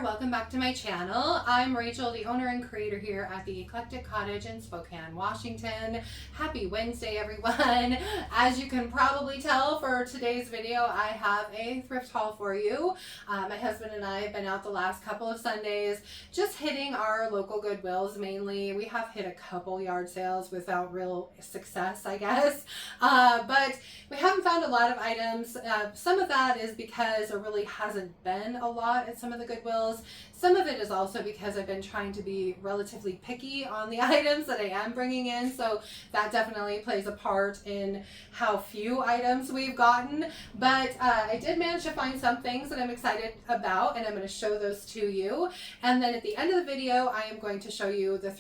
welcome back to my channel. I'm Rachel, the owner and creator here at the Eclectic Cottage in Spokane, Washington. Happy Wednesday, everyone. As you can probably tell for today's video, I have a thrift haul for you. My husband and I have been out the last couple of Sundays just hitting our local Goodwills mainly. We have hit a couple yard sales without real success, I guess, but we haven't found a lot of items. Some of that is because there really hasn't been a lot at some of the Goodwills. Some of it is also because I've been trying to be relatively picky on the items that I am bringing in, so that definitely plays a part in how few items we've gotten. But I did manage to find some things that I'm excited about, and I'm going to show those to you. And then at the end of the video, I am going to show you the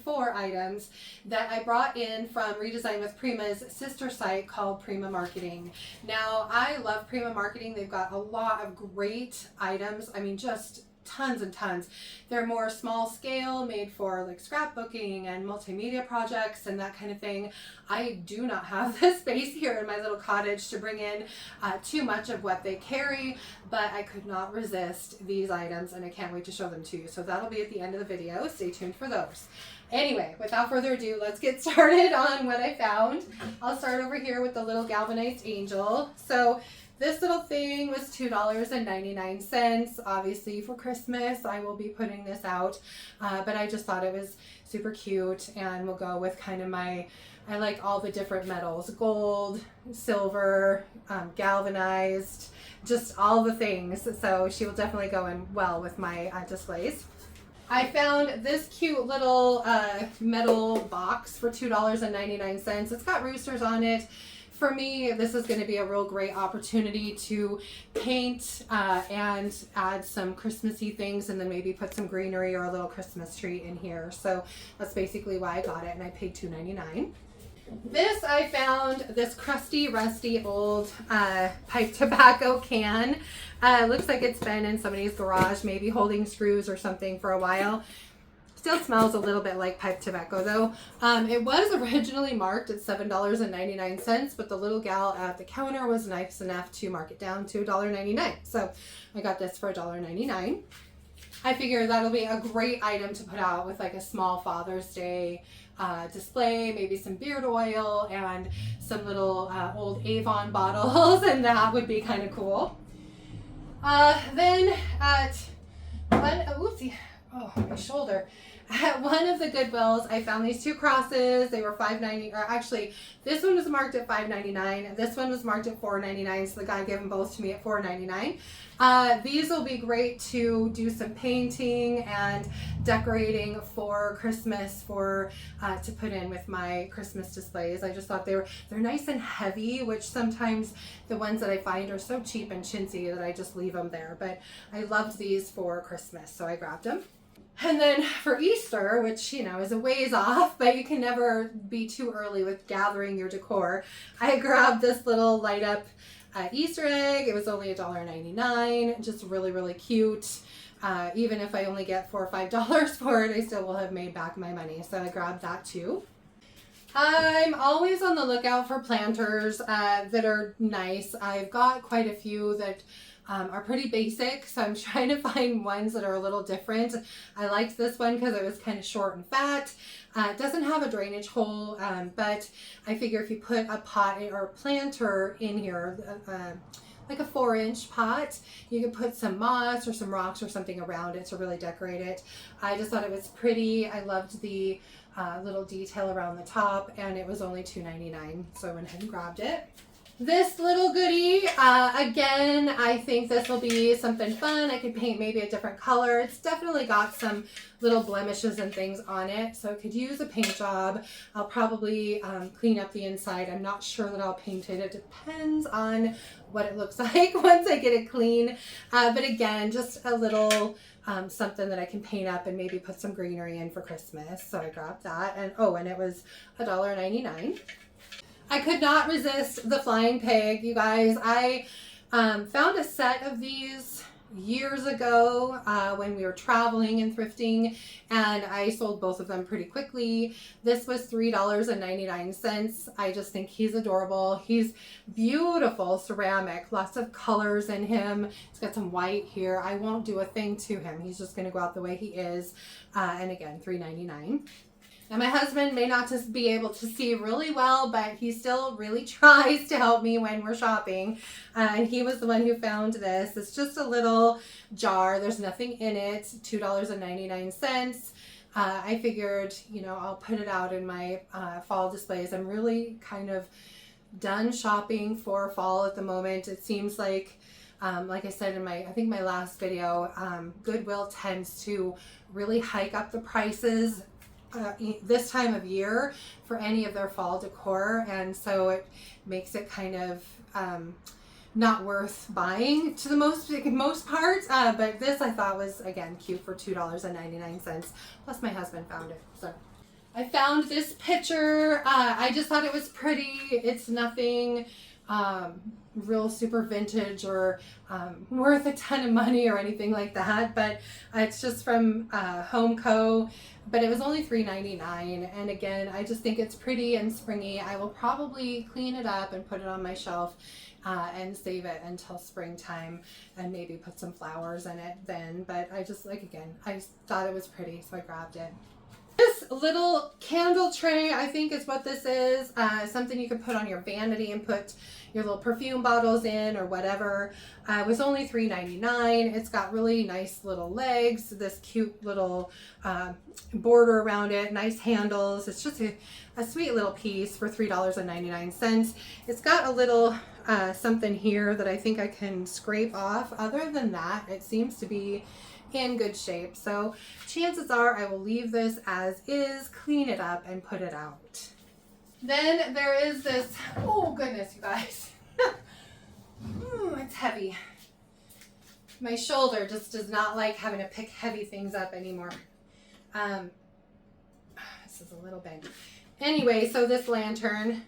four items that I brought in from Redesign with Prima's sister site called Prima Marketing. Now, I love Prima Marketing. They've got a lot of great items. I mean, just tons and tons. They're more small scale, made for like scrapbooking and multimedia projects and that kind of thing. I do not have the space here in my little cottage to bring in too much of what they carry, but I could not resist these items and I can't wait to show them to you. So that'll be at the end of the video. Stay tuned for those. Anyway, without further ado, let's get started on what I found. I'll start over here with the little galvanized angel. So this little thing was $2.99. Obviously for Christmas, I will be putting this out, but I just thought it was super cute and will go with kind of I like all the different metals, gold, silver, galvanized, just all the things. So she will definitely go in well with my displays. I found this cute little metal box for $2.99. It's got roosters on it. For me, this is going to be a real great opportunity to paint and add some Christmassy things and then maybe put some greenery or a little Christmas tree in here. So that's basically why I got it, and I paid $2.99. This, I found this crusty, rusty old pipe tobacco can. Looks like it's been in somebody's garage, maybe holding screws or something for a while. Still smells a little bit like pipe tobacco though. It was originally marked at $7.99, but the little gal at the counter was nice enough to mark it down to $1.99. So I got this for $1.99. I figure that'll be a great item to put out with like a small Father's Day display, maybe some beard oil and some little old Avon bottles, and that would be kind of cool. Then at one, my shoulder. At one of the Goodwills, I found these two crosses. They were $5.90, or actually, this one was marked at $5.99. This one was marked at $4.99, so the guy gave them both to me at $4.99. These will be great to do some painting and decorating for Christmas, to put in with my Christmas displays. I just thought they're nice and heavy, which sometimes the ones that I find are so cheap and chintzy that I just leave them there. But I loved these for Christmas, so I grabbed them. And then for Easter, which, you know, is a ways off, but you can never be too early with gathering your decor, I grabbed this little light up Easter egg. It was only $1.99, just really, really cute. Even if I only get $4 or $5 for it, I still will have made back my money. So I grabbed that too. I'm always on the lookout for planters that are nice. I've got quite a few that are pretty basic, so I'm trying to find ones that are a little different. I liked this one because it was kind of short and fat. It doesn't have a drainage hole, but I figure if you put a pot or a planter in here, like a 4-inch pot, you can put some moss or some rocks or something around it to really decorate it. I just thought it was pretty. I loved the little detail around the top, and it was only $2.99, so I went ahead and grabbed it. This little goodie, again, I think this will be something fun. I could paint maybe a different color. It's definitely got some little blemishes and things on it, so it could use a paint job. I'll probably clean up the inside. I'm not sure that I'll paint it. It depends on what it looks like once I get it clean. But again, just a little something that I can paint up and maybe put some greenery in for Christmas. So I grabbed that, and and it was $1.99. I could not resist the flying pig, you guys. I found a set of these years ago when we were traveling and thrifting, and I sold both of them pretty quickly. This was $3.99. I just think he's adorable. He's beautiful ceramic, lots of colors in him. He's got some white here. I won't do a thing to him. He's just going to go out the way he is. And again, $3.99. And my husband may not just be able to see really well, but he still really tries to help me when we're shopping. And he was the one who found this. It's just a little jar. There's nothing in it. $2.99. I figured, you know, I'll put it out in my fall displays. I'm really kind of done shopping for fall at the moment. It seems like I said in I think my last video, Goodwill tends to really hike up the prices this time of year for any of their fall decor, and so it makes it kind of not worth buying to the most part, but this I thought was, again, cute for $2.99, plus my husband found it. So I found this picture. I just thought it was pretty. It's nothing real super vintage or worth a ton of money or anything like that, but it's just from Home Co. But it was only $3.99, and again, I just think it's pretty and springy. I will probably clean it up and put it on my shelf and save it until springtime and maybe put some flowers in it then. But I just, again, I thought it was pretty, so I grabbed it. This little candle tray, I think, is what this is. Something you can put on your vanity and put your little perfume bottles in or whatever. It was only $3.99. It's got really nice little legs, this cute little border around it, nice handles. It's just a sweet little piece for $3.99. It's got a little something here that I think I can scrape off. Other than that, it seems to be in good shape. So chances are I will leave this as is, clean it up, and put it out. Then there is this, oh goodness, you guys. It's heavy. My shoulder just does not like having to pick heavy things up anymore. This is a little bent. Anyway, so this lantern,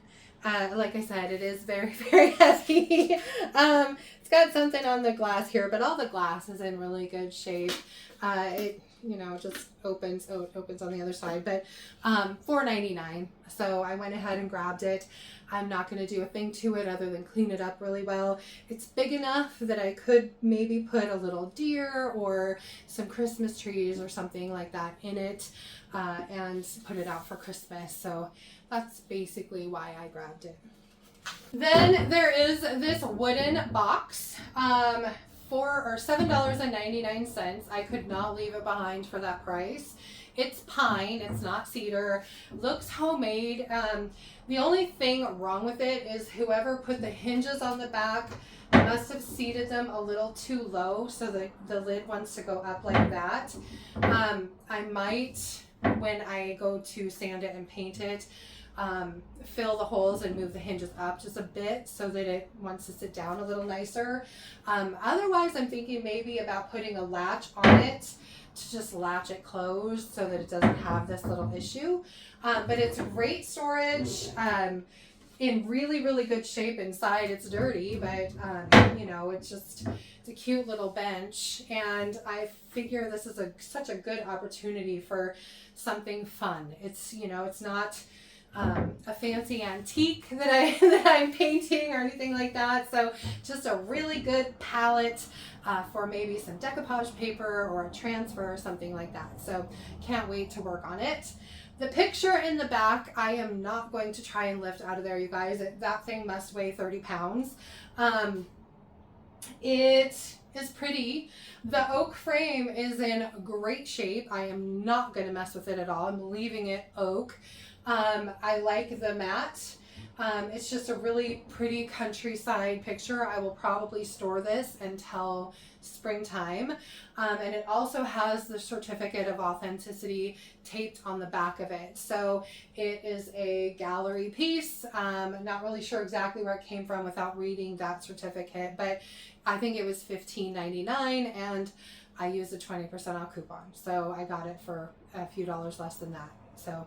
like I said, it is very, very heavy. It's got something on the glass here, but all the glass is in really good shape. It, you know, just opens. Oh, it opens on the other side, but $4.99. So I went ahead and grabbed it. I'm not going to do a thing to it other than clean it up really well. It's big enough that I could maybe put a little deer or some Christmas trees or something like that in it and put it out for Christmas. So that's basically why I grabbed it. Then there is this wooden box for $7.99. I could not leave it behind for that price. It's pine, it's not cedar, looks homemade. The only thing wrong with it is whoever put the hinges on the back must have seated them a little too low so that the lid wants to go up like that. I might, when I go to sand it and paint it, fill the holes and move the hinges up just a bit so that it wants to sit down a little nicer. Otherwise, I'm thinking maybe about putting a latch on it to just latch it closed so that it doesn't have this little issue. But it's great storage, in really, really good shape inside. It's dirty, but you know, it's a cute little bench, and I figure this is such a good opportunity for something fun. It's, you know, it's not a fancy antique that I'm painting or anything like that. So just a really good palette for maybe some decoupage paper or a transfer or something like that. So can't wait to work on it. The picture in the back, I am not going to try and lift out of there, you guys. That thing must weigh 30 pounds. It is pretty. The oak frame is in great shape. I am not going to mess with it at all. I'm leaving it oak. I like the mat. It's just a really pretty countryside picture. I will probably store this until springtime. And it also has the certificate of authenticity taped on the back of it. So it is a gallery piece. Not really sure exactly where it came from without reading that certificate, but I think it was $15.99 and I used a 20% off coupon. So I got it for a few dollars less than that. So,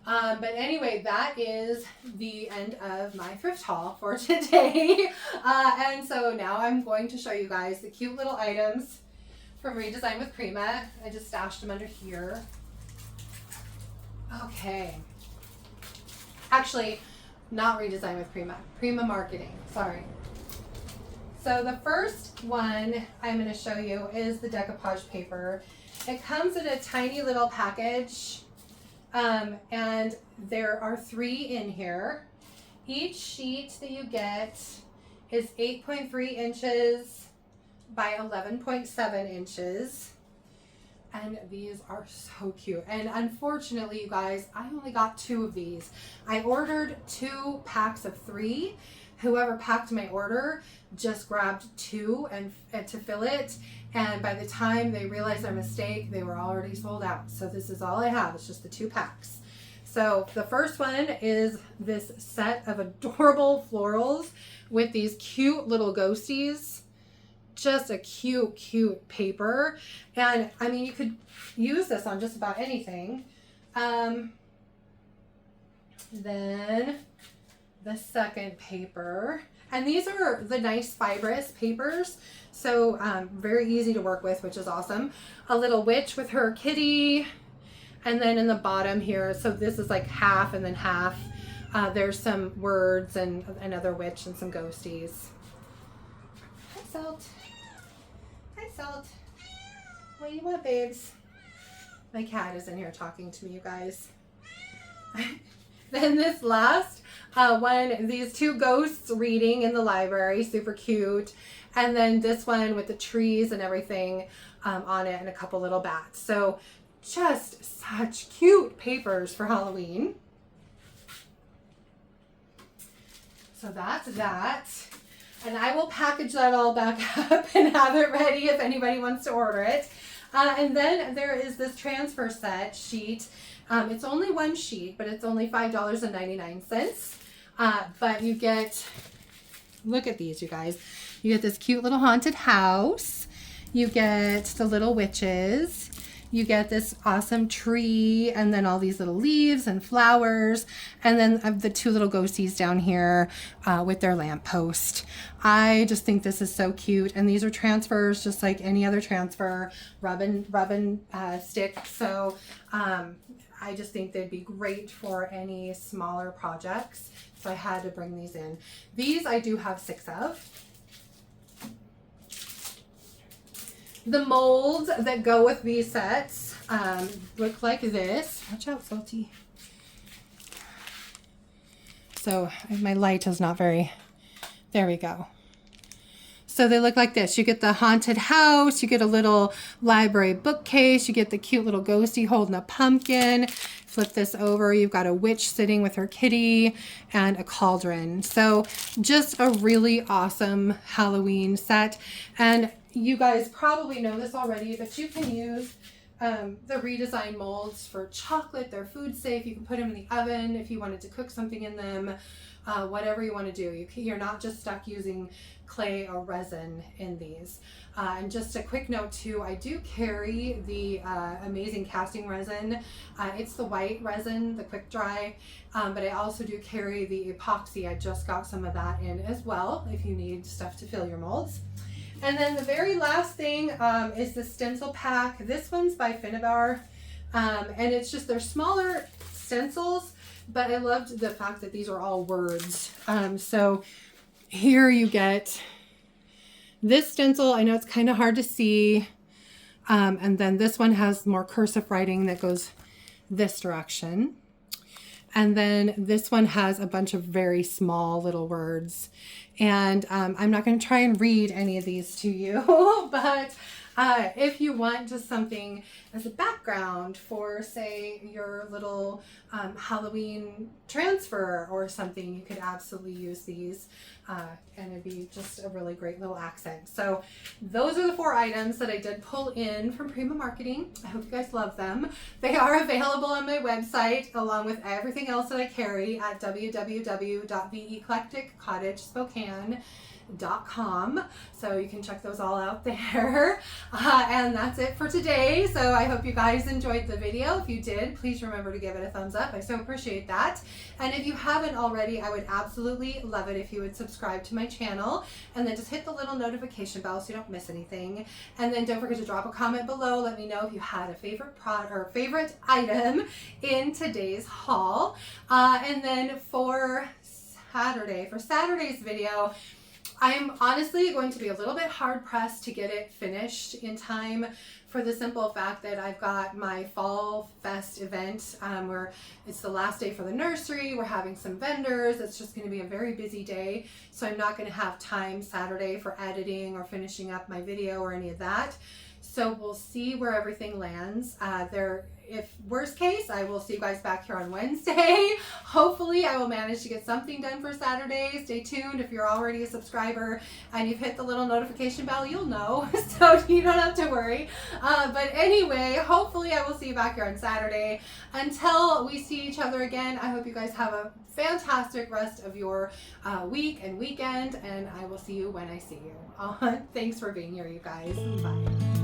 but anyway, that is the end of my thrift haul for today. And so now I'm going to show you guys the cute little items from Redesign with Prima. I just stashed them under here. Okay. Actually, not Redesign with Prima. Prima Marketing. Sorry. So the first one I'm going to show you is the decoupage paper. It comes in a tiny little package, and there are 3 in here. Each sheet that you get is 8.3 inches by 11.7 inches. And these are so cute. And unfortunately, you guys, I only got 2 of these. I ordered 2 packs of 3. Whoever packed my order just grabbed 2 and to fill it. And by the time they realized their mistake, they were already sold out. So this is all I have. It's just the 2 packs. So the first one is this set of adorable florals with these cute little ghosties. Just a cute paper. And I mean, you could use this on just about anything. Then the second paper, and these are the nice fibrous papers, so very easy to work with, which is awesome. A little witch with her kitty, and then in the bottom here, so this is like half and then half, there's some words and another witch and some ghosties. Hi, Salt. Hi, Salt. What do you want, babes? My cat is in here talking to me, you guys. Then this last one, these 2 ghosts reading in the library, super cute. And then this one with the trees and everything on it, and a couple little bats. So just such cute papers for Halloween. So that's that. And I will package that all back up and have it ready if anybody wants to order it. And then there is this transfer set sheet. It's only 1 sheet, but it's only $5.99. But you get, look at these, you guys. You get this cute little haunted house. You get the little witches. You get this awesome tree, and then all these little leaves and flowers, and then the 2 little ghosties down here with their lamppost. I just think this is so cute, and these are transfers just like any other transfer, rub and stick. So I just think they'd be great for any smaller projects. So I had to bring these in. These I do have 6 of. The molds that go with these sets look like this. Watch out, Salty. So my light is not very, there we go. So they look like this. You get the haunted house, you get a little library bookcase, you get the cute little ghostie holding a pumpkin. Flip this over, you've got a witch sitting with her kitty and a cauldron. So just a really awesome Halloween set. And you guys probably know this already, but you can use the Redesign molds for chocolate. They're food safe. You can put them in the oven if you wanted to cook something in them, whatever you want to do. You're not just stuck using clay or resin in these. And just a quick note too, I do carry the amazing casting resin. It's the white resin, the quick dry, but I also do carry the epoxy. I just got some of that in as well if you need stuff to fill your molds. And then the very last thing is the stencil pack. This one's by Finnabar, and it's just, they're smaller stencils, but I loved the fact that these are all words. So here you get this stencil. I know it's kind of hard to see. And then this one has more cursive writing that goes this direction. And then this one has a bunch of very small little words. And I'm not going to try and read any of these to you, but if you want just something as a background for, say, your little Halloween transfer or something, you could absolutely use these, and it'd be just a really great little accent. So those are the 4 items that I did pull in from Prima Marketing. I hope you guys love them. They are available on my website along with everything else that I carry at www.theeclecticcottagespokane.com. thrifteddecortv.com, so you can check those all out there. And that's it for today. So I hope you guys enjoyed the video. If you did, please remember to give it a thumbs up. I so appreciate that. And if you haven't already, I would absolutely love it if you would subscribe to my channel, and then just hit the little notification bell so you don't miss anything. And then don't forget to drop a comment below. Let me know if you had a favorite product or favorite item in today's haul. And then for Saturday's video, I'm honestly going to be a little bit hard pressed to get it finished in time, for the simple fact that I've got my Fall Fest event where it's the last day for the nursery. We're having some vendors. It's just going to be a very busy day. So I'm not going to have time Saturday for editing or finishing up my video or any of that. So we'll see where everything lands. If worst case, I will see you guys back here on Wednesday. Hopefully I will manage to get something done for Saturday. Stay tuned. If you're already a subscriber and you've hit the little notification bell, you'll know, so you don't have to worry. But anyway, hopefully I will see you back here on Saturday. Until we see each other again, I hope you guys have a fantastic rest of your week and weekend, and I will see you when I see you. Thanks for being here, you guys. Bye.